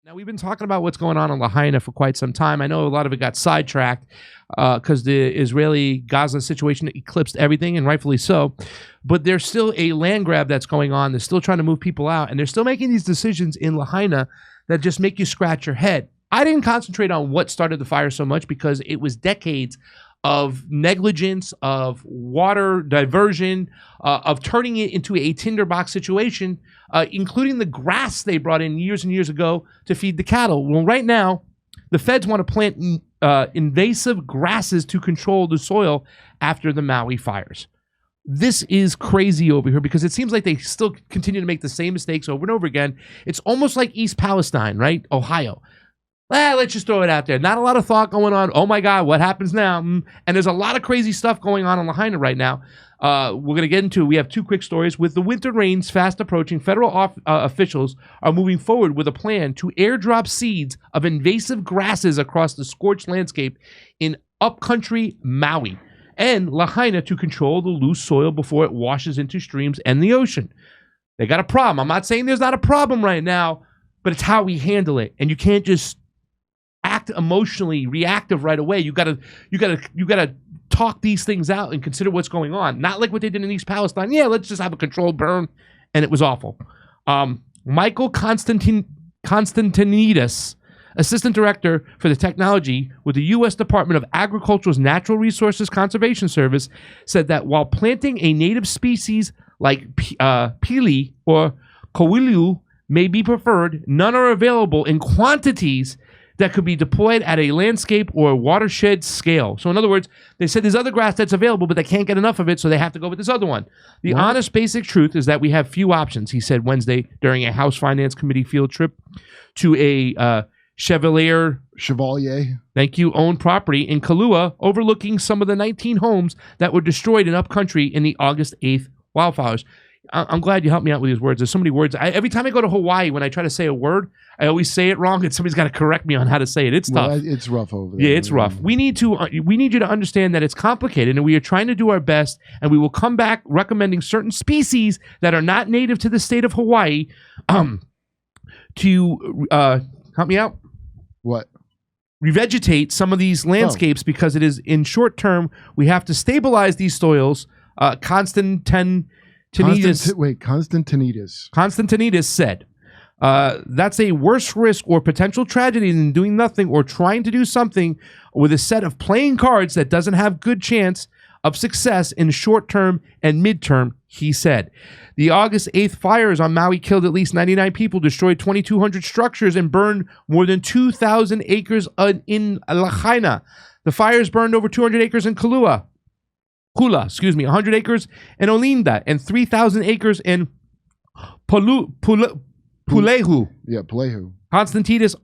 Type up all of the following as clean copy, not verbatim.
Now, we've been talking about what's going on in Lahaina for quite some time. I know a lot of it got sidetracked because the Israeli-Gaza situation eclipsed everything, and rightfully so. But there's still a land grab that's going on. They're still trying to move people out, and they're still making these decisions in Lahaina that just make you scratch your head. I didn't concentrate on what started the fire so much because it was decades of negligence, of water diversion, of turning it into a tinderbox situation, including the grass they brought in years and years ago to feed the cattle. Well, right now, the feds want to plant invasive grasses to control the soil after the Maui fires. This is crazy over here because it seems like they still continue to make the same mistakes over and over again. It's almost like East Palestine, right? Ohio. Let's just throw it out there. Not a lot of thought going on. Oh my God, what happens now? And there's a lot of crazy stuff going on in Lahaina right now. We're going to get into, we have two quick stories. With the winter rains fast approaching, federal officials are moving forward with a plan to airdrop seeds of invasive grasses across the scorched landscape in upcountry Maui and Lahaina to control the loose soil before it washes into streams and the ocean. They got a problem. I'm not saying there's not a problem right now, but it's how we handle it. And you can't just act emotionally reactive right away. You gotta talk these things out and consider what's going on. Not like what they did in East Palestine. Yeah, let's just have a controlled burn, and it was awful. Michael Constantinidis, Assistant Director for the Technology with the U.S. Department of Agriculture's Natural Resources Conservation Service, said that while planting a native species like pili or kowilu may be preferred, none are available in quantities that could be deployed at a landscape or watershed scale. So in other words, they said there's other grass that's available, but they can't get enough of it, so they have to go with this other one. The honest basic truth is that we have few options, he said Wednesday during a House Finance Committee field trip to a Chevalier, thank you, owned property in Kailua, overlooking some of the 19 homes that were destroyed in upcountry in the August 8th wildfires. I'm glad you helped me out with these words. There's so many words. Every time I go to Hawaii, when I try to say a word, I always say it wrong, and somebody's got to correct me on how to say it. It's tough. It's rough over there. Yeah, it's rough. We need you to understand that it's complicated, and we are trying to do our best, and we will come back recommending certain species that are not native to the state of Hawaii to help me out. What? Revegetate some of these landscapes because it is in short term. We have to stabilize these soils. Constantinidis said, that's a worse risk or potential tragedy than doing nothing or trying to do something with a set of playing cards that doesn't have good chance of success in short term and midterm, he said. The August 8th fires on Maui killed at least 99 people, destroyed 2,200 structures, and burned more than 2,000 acres in Lahaina. The fires burned over 200 acres in Kula, 100 acres in Olinda, and 3,000 acres in Pulehu. Yeah, Pulehu. Constantinidis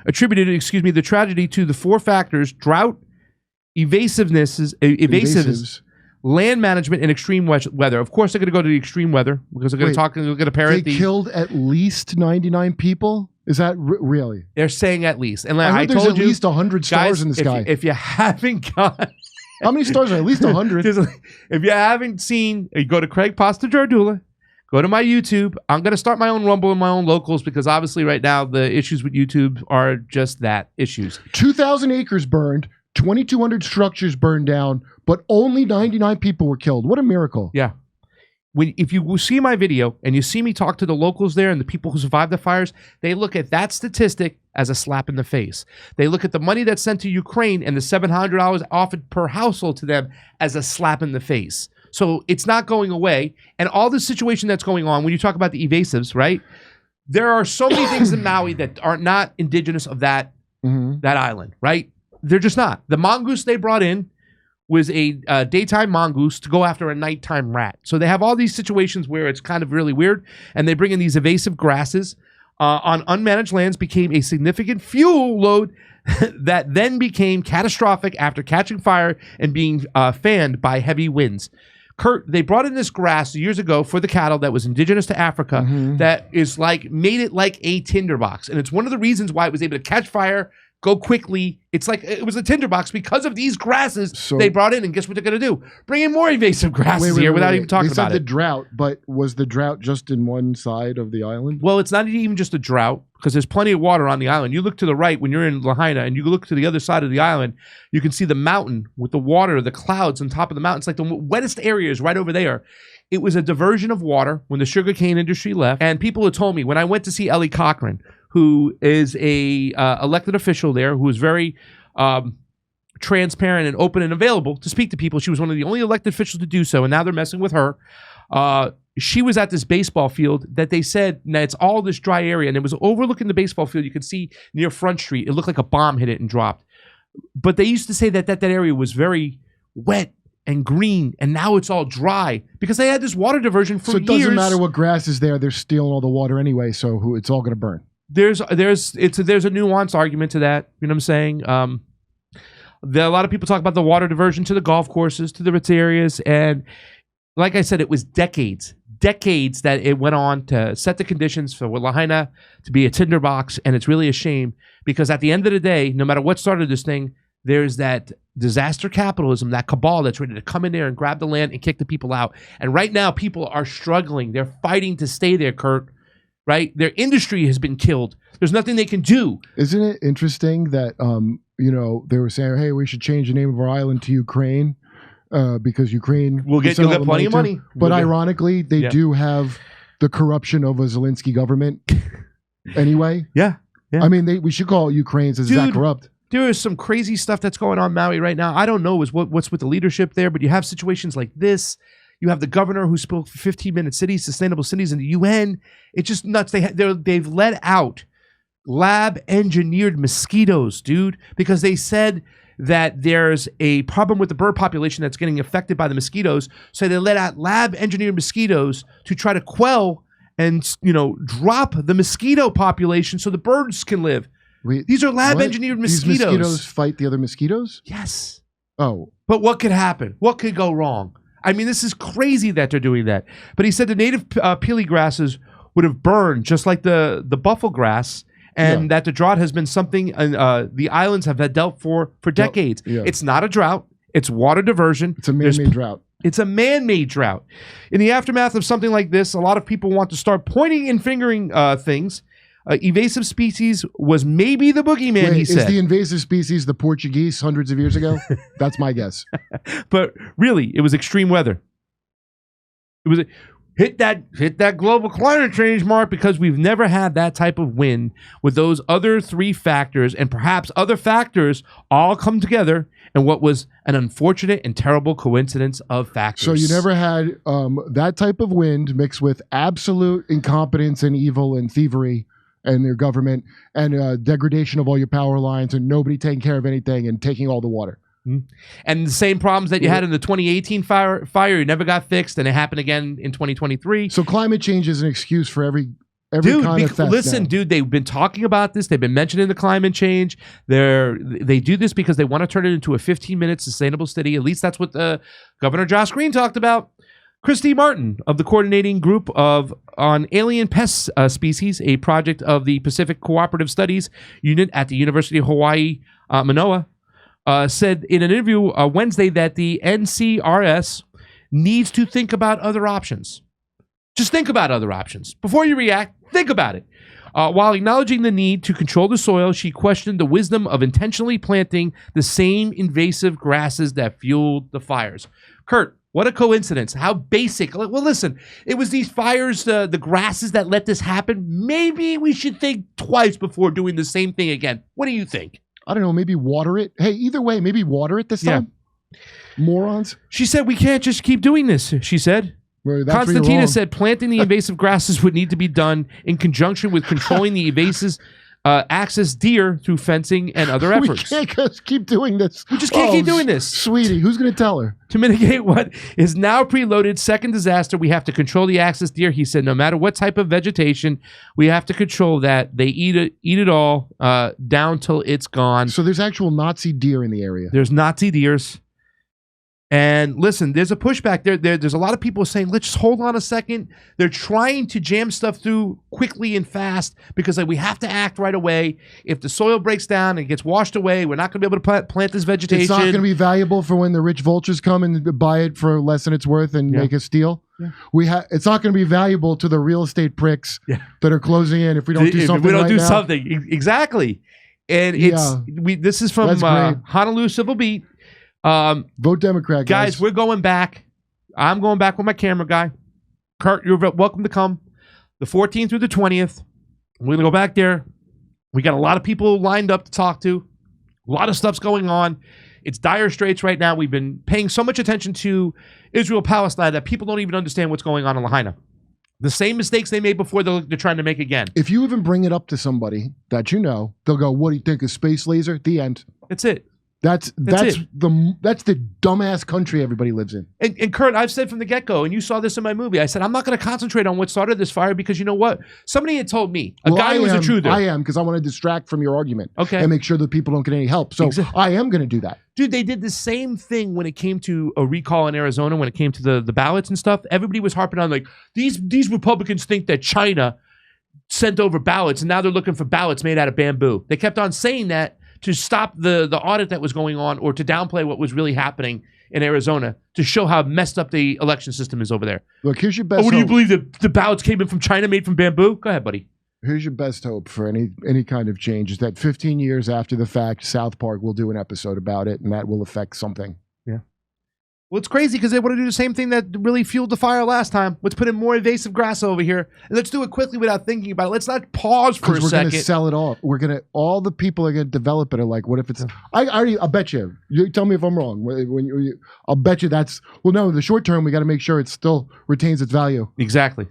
attributed the tragedy to the four factors: drought, evasiveness, land management, and extreme weather. Of course, they're going to go to the extreme weather because they're going to parrot They killed at least 99 people? Is that really? They're saying at least. And I told you, at least 100 stars in the sky. If you haven't got... How many stars are at least 100? If you haven't seen, you go to Craig Pasta Jardula, go to my YouTube. I'm going to start my own Rumble and my own locals because obviously right now the issues with YouTube are just that, issues. 2,000 acres burned, 2,200 structures burned down, but only 99 people were killed. What a miracle. Yeah. If you see my video and you see me talk to the locals there and the people who survived the fires, they look at that statistic as a slap in the face. They look at the money that's sent to Ukraine and the $700 offered per household to them as a slap in the face. So it's not going away. And all the situation that's going on, when you talk about the evasives, right? There are so many things in Maui that are not indigenous of that island, right? They're just not. The mongoose they brought in was a daytime mongoose to go after a nighttime rat. So they have all these situations where it's kind of really weird, and they bring in these invasive grasses on unmanaged lands, became a significant fuel load that then became catastrophic after catching fire and being fanned by heavy winds. Kurt, they brought in this grass years ago for the cattle that was indigenous to Africa that is made it like a tinderbox. And it's one of the reasons why it was able to catch fire, go quickly. It's like it was a tinderbox because of these grasses So- they brought in. And guess what they're going to do? Bring in more invasive grasses here without even talking They said about the it. drought, but was the drought just in one side of the island? Well, it's not even just a drought because there's plenty of water on the island. You look to the right when you're in Lahaina and you look to the other side of the island, you can see the mountain with the water, the clouds on top of the mountain. It's like the wettest area is right over there. It was a diversion of water when the sugarcane industry left. And people had told me when I went to see Ellie Cochran, who is a elected official there, who was very transparent and open and available to speak to people. She was one of the only elected officials to do so, and now they're messing with her. She was at this baseball field that they said, now it's all this dry area, and it was overlooking the baseball field. You could see near Front Street. It looked like a bomb hit it and dropped. But they used to say that area was very wet and green, and now it's all dry because they had this water diversion for years. So it doesn't matter what grass is there; they're stealing all the water anyway. So it's all going to burn. There's a nuanced argument to that. You know what I'm saying? A lot of people talk about the water diversion to the golf courses, to the rich areas, and like I said, it was decades that it went on to set the conditions for Lahaina to be a tinderbox, and it's really a shame because at the end of the day, no matter what started this thing, there's that disaster capitalism, that cabal that's ready to come in there and grab the land and kick the people out. And right now, people are struggling. They're fighting to stay there, Kurt. Right? Their industry has been killed. There's nothing they can do. Isn't it interesting that they were saying, hey, we should change the name of our island to Ukraine because Ukraine you'll get plenty of money. But ironically, they do have the corruption of a Zelensky government anyway. Yeah. I mean, we should call Ukraine's as that corrupt. There is some crazy stuff that's going on in Maui right now. I don't know what's with the leadership there, but you have situations like this. You have the governor who spoke for 15-minute cities, sustainable cities in the UN. It's just nuts. They've let out lab-engineered mosquitoes, dude, because they said that there's a problem with the bird population that's getting affected by the mosquitoes. So they let out lab-engineered mosquitoes to try to quell and drop the mosquito population so the birds can live. These are lab-engineered mosquitoes. These mosquitoes fight the other mosquitoes? Yes. Oh. But what could happen? What could go wrong? I mean, this is crazy that they're doing that. But he said the native peely grasses would have burned just like the buffalo grass, and that the drought has been something the islands have had dealt for decades. Yeah. It's not a drought. It's water diversion. It's a man-made drought. It's a man-made drought. In the aftermath of something like this, a lot of people want to start pointing and fingering things. Invasive species was maybe the boogeyman, he said. Is the invasive species the Portuguese hundreds of years ago? That's my guess. But really, it was extreme weather. It was hit that global climate change mark because we've never had that type of wind with those other three factors and perhaps other factors all come together in what was an unfortunate and terrible coincidence of factors. So you never had that type of wind mixed with absolute incompetence and evil and thievery and their government and degradation of all your power lines and nobody taking care of anything and taking all the water. Mm-hmm. And the same problems that you had in the 2018 fire you never got fixed, and it happened again in 2023. So climate change is an excuse for every kind of theft. Listen, dude, they've been talking about this. They've been mentioning the climate change. They do this because they want to turn it into a 15-minute sustainable city. At least that's what Governor Josh Green talked about. Christy Martin of the coordinating group on alien pest species, a project of the Pacific Cooperative Studies Unit at the University of Hawaii, Manoa, said in an interview Wednesday that the NCRS needs to think about other options. Just think about other options. Before you react, think about it. While acknowledging the need to control the soil, she questioned the wisdom of intentionally planting the same invasive grasses that fueled the fires. Kurt, what a coincidence. How basic. Well, listen, it was these fires, the grasses that let this happen. Maybe we should think twice before doing the same thing again. What do you think? I don't know, maybe water it. Hey, either way, maybe water it this time. Morons. She said, we can't just keep doing this, she said. Well, Constantina said planting the invasive grasses would need to be done in conjunction with controlling the invasive access deer through fencing and other efforts. We can't just keep doing this. We just can't keep doing this. Sweetie, who's going to tell her? To mitigate what is now preloaded second disaster, we have to control the access deer. He said, no matter what type of vegetation, we have to control that. They eat it all down till it's gone. So there's actual Nazi deer in the area. There's Nazi deers. And listen, there's a pushback there. There's a lot of people saying, let's just hold on a second. They're trying to jam stuff through quickly and fast because we have to act right away. If the soil breaks down and gets washed away, we're not going to be able to plant this vegetation. It's not going to be valuable for when the rich vultures come and buy it for less than it's worth and make a steal. Yeah. It's not going to be valuable to the real estate pricks that are closing in if we don't do something. If we don't do something, exactly. And this is from Honolulu Civil Beat. Vote Democrat, guys. We're going back. I'm going back with my camera guy. Kurt, you're welcome to come. The 14th through the 20th. We're gonna go back there. We got a lot of people lined up to talk to. A lot of stuff's going on. It's dire straits right now. We've been paying so much attention to Israel-Palestine that people don't even understand what's going on in Lahaina. The same mistakes they made before, they're trying to make again. If you even bring it up to somebody that you know, they'll go, "What do you think of space laser?" The end. That's it. That's the dumbass country everybody lives in. And Kurt, I've said from the get-go, and you saw this in my movie, I said, I'm not going to concentrate on what started this fire because you know what? Somebody had told me, a guy who was a truther. I am, because I want to distract from your argument. Okay. And make sure that people don't get any help. So I am going to do that. Dude, they did the same thing when it came to a recall in Arizona, when it came to the ballots and stuff. Everybody was harping on, like, these Republicans think that China sent over ballots, and now they're looking for ballots made out of bamboo. They kept on saying that to stop the audit that was going on or to downplay what was really happening in Arizona to show how messed up the election system is over there. Look, here's your best hope. Do you believe that the ballots came in from China made from bamboo? Go ahead, buddy. Here's your best hope for any kind of change is that 15 years after the fact, South Park will do an episode about it, and that will affect something. Yeah. Well, it's crazy because they want to do the same thing that really fueled the fire last time. Let's put in more invasive grass over here. And let's do it quickly without thinking about it. Let's not pause for a second. We're going to sell it off. All the people are going to develop it are like, what if it's, I'll bet you tell me if I'm wrong. I'll bet you well, no, in the short term, we got to make sure it still retains its value. Exactly.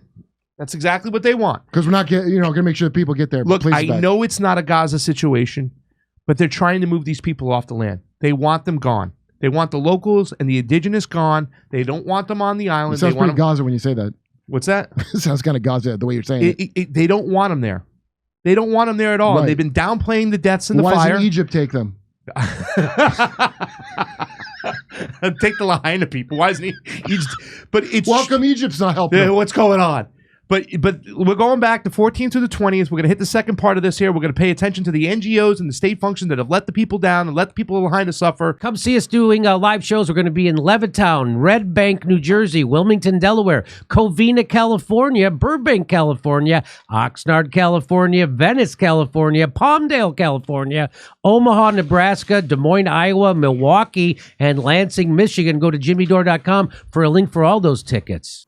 That's exactly what they want. Because we're not going to make sure that people get their Look, I back. know it's not a Gaza situation, but they're trying to move these people off the land. They want them gone. They want the locals and the indigenous gone. They don't want them on the island. It sounds pretty Gaza when you say that. What's that? It sounds kind of Gaza the way you're saying it. They don't want them there. They don't want them there at all. Right. They've been downplaying the deaths in the fire. Why fire. doesn't Egypt take them? Take the Lahaina people. Why isn't Egypt? But it's welcome. Egypt's not helping. What's going on? But we're going back the 14th to the 20th. We're going to hit the second part of this here. We're going to pay attention to the NGOs and the state functions that have let the people down and let the people behind us suffer. Come see us doing live shows. We're going to be in Levittown, Red Bank, New Jersey, Wilmington, Delaware, Covina, California, Burbank, California, Oxnard, California, Venice, California, Palmdale, California, Omaha, Nebraska, Des Moines, Iowa, Milwaukee, and Lansing, Michigan. Go to jimmydore.com for a link for all those tickets.